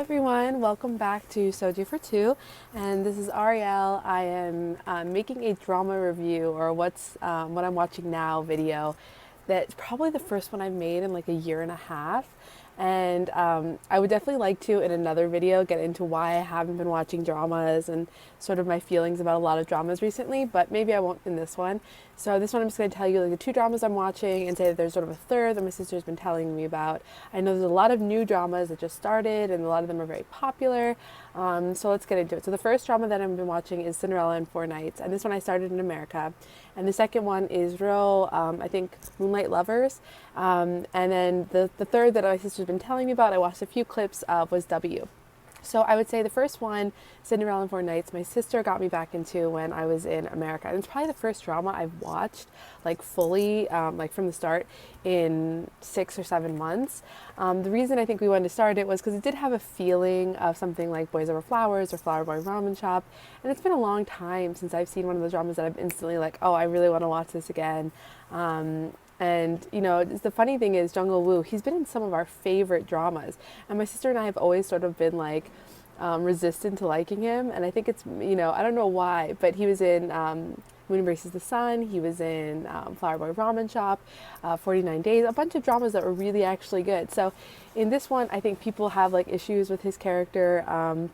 Everyone, welcome back to Soju for Two, and this is Ariel. I am making a drama review, or what I'm watching now video. That's probably the first one I've made in like a year and a half, and I would definitely like to in another video get into why I haven't been watching dramas and sort of my feelings about a lot of dramas recently. But maybe I won't in this one. So this one I'm just going to tell you like the two dramas I'm watching and say that there's sort of a third that my sister's been telling me about. I know there's a lot of new dramas that just started and a lot of them are very popular. So let's get into it. So the first drama that I've been watching is Cinderella in 4 nights, and this one I started in America. And the second one is Ryeo, I think Moonlight Lovers. And then the third that my sister's been telling me about, I watched a few clips of, was W. So I would say the first one, Cinderella in 4 nights, my sister got me back into when I was in America. And it's probably the first drama I've watched like fully, like from the start in 6 or 7 months. The reason I think we wanted to start it was because it did have a feeling of something like Boys Over Flowers or Flower Boy Ramen Shop. And it's been a long time since I've seen one of those dramas that I'm instantly like, oh, I really want to watch this again. And, you know, the funny thing is, Jung Woo, he's been in some of our favorite dramas. And my sister and I have always sort of been like resistant to liking him. And I think it's, you know, I don't know why, but he was in Moon Embraces the Sun. He was in Flower Boy Ramen Shop, 49 Days, a bunch of dramas that were really actually good. So in this one, I think people have like issues with his character.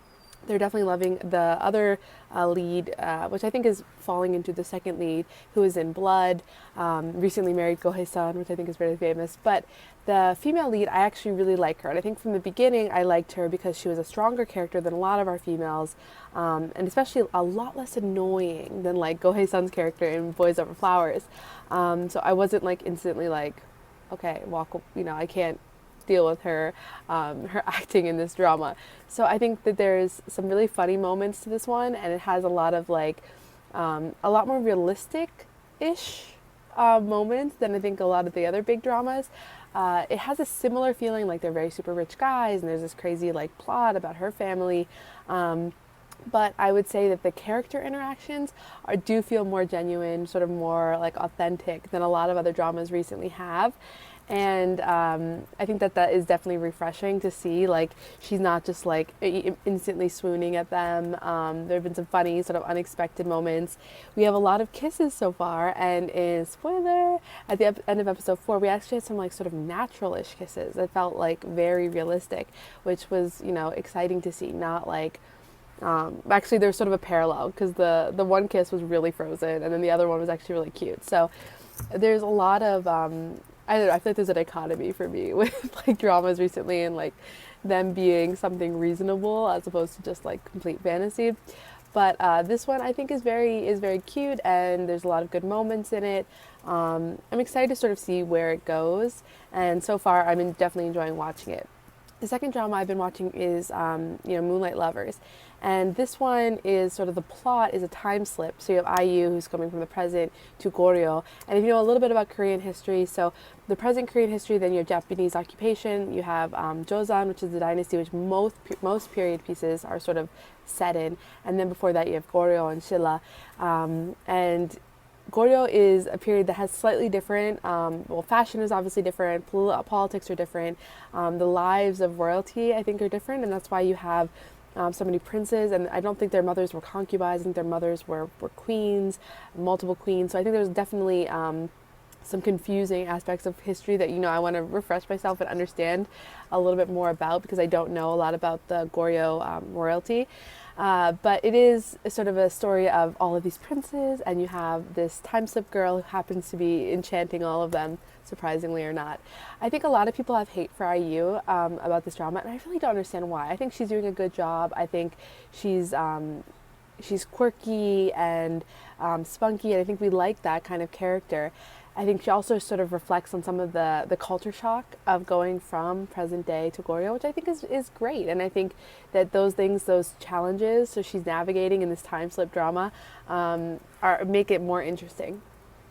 They're definitely loving the other lead, which I think is falling into the second lead, who is in Blood, recently married Go Hae-sun, which I think is really famous. But the female lead, I actually really like her. And I think from the beginning, I liked her because she was a stronger character than a lot of our females, and especially a lot less annoying than like Go Hae-sun's character in Boys Over Flowers. So I wasn't like instantly like, okay, I can't deal with her her acting in this drama. So I think that there's some really funny moments to this one, and it has a lot of like a lot more realistic ish moments than I think a lot of the other big dramas. It has a similar feeling, like they're very super rich guys and there's this crazy like plot about her family, but I would say that the character interactions do feel more genuine, sort of more like authentic than a lot of other dramas recently have. And I think that is definitely refreshing to see. Like, she's not just like instantly swooning at them. There have been some funny, sort of unexpected moments. We have a lot of kisses so far, and in spoiler, at the end of episode 4, we actually had some like sort of natural-ish kisses that felt like very realistic, which was, you know, exciting to see. Not like actually, there's sort of a parallel because the one kiss was really frozen, and then the other one was actually really cute. So there's a lot of I don't know, I feel like there's a dichotomy for me with like dramas recently and like them being something reasonable as opposed to just like complete fantasy. But this one I think is very cute, and there's a lot of good moments in it. I'm excited to sort of see where it goes, and so far I'm definitely enjoying watching it. The second drama I've been watching is, Moonlight Lovers. And this one is sort of, the plot is a time slip. So you have IU, who's coming from the present, to Goryeo. And if you know a little bit about Korean history, so the present Korean history, then you have Japanese occupation, you have Joseon, which is the dynasty which most period pieces are sort of set in. And then before that you have Goryeo and Silla. And Goryeo is a period that has slightly different, fashion is obviously different, politics are different, the lives of royalty I think are different, and that's why you have so many princes, and I don't think their mothers were concubines. I think their mothers were queens, multiple queens. So I think there's definitely some confusing aspects of history that, you know, I want to refresh myself and understand a little bit more about, because I don't know a lot about the Goryeo royalty. But it is sort of a story of all of these princes, and you have this time slip girl who happens to be enchanting all of them, surprisingly or not. I think a lot of people have hate for IU about this drama, and I really don't understand why. I think she's doing a good job. I think she's quirky and spunky, and I think we like that kind of character. I think she also sort of reflects on some of the culture shock of going from present day to Goryeo, which I think is great. And I think that those things, those challenges, so she's navigating in this time slip drama, make it more interesting.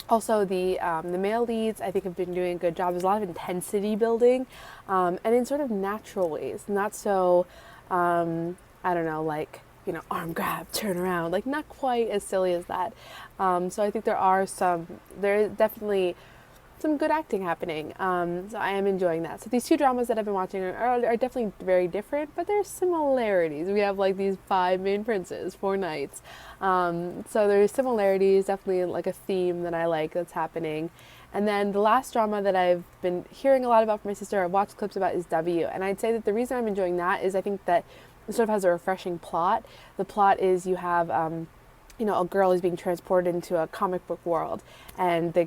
Also, the male leads I think have been doing a good job. There's a lot of intensity building, and in sort of natural ways, not so I don't know, like, you know, arm grab, turn around, like not quite as silly as that. So I think there is definitely some good acting happening. So I am enjoying that. So these two dramas that I've been watching are definitely very different, but there's similarities. We have like these 5 main princes, 4 knights. So there's similarities, definitely like a theme that I like that's happening. And then the last drama that I've been hearing a lot about from my sister, I've watched clips about, is W. And I'd say that the reason I'm enjoying that is I think that it sort of has a refreshing plot. The plot is you have, a girl is being transported into a comic book world, and the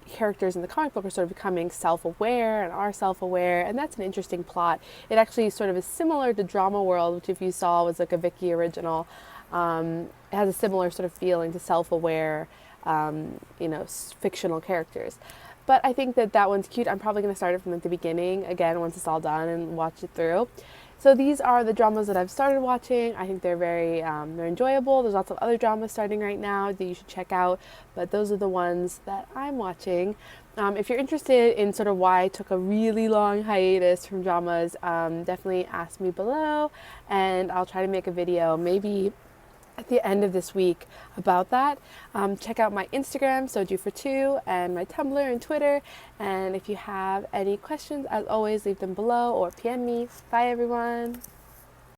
characters in the comic book are sort of becoming self-aware and are self-aware, and that's an interesting plot. It actually sort of is similar to Drama World, which if you saw was like a Vicky original. It has a similar sort of feeling to self-aware, fictional characters. But I think that one's cute. I'm probably going to start it from like the beginning again once it's all done and watch it through. So these are the dramas that I've started watching. I think they're they're enjoyable. There's lots of other dramas starting right now that you should check out, but those are the ones that I'm watching. If you're interested in sort of why I took a really long hiatus from dramas, definitely ask me below, and I'll try to make a video maybe at the end of this week about that. Check out my Instagram, Soju4Two, and my Tumblr and Twitter. And if you have any questions, as always, leave them below or PM me. Bye, everyone.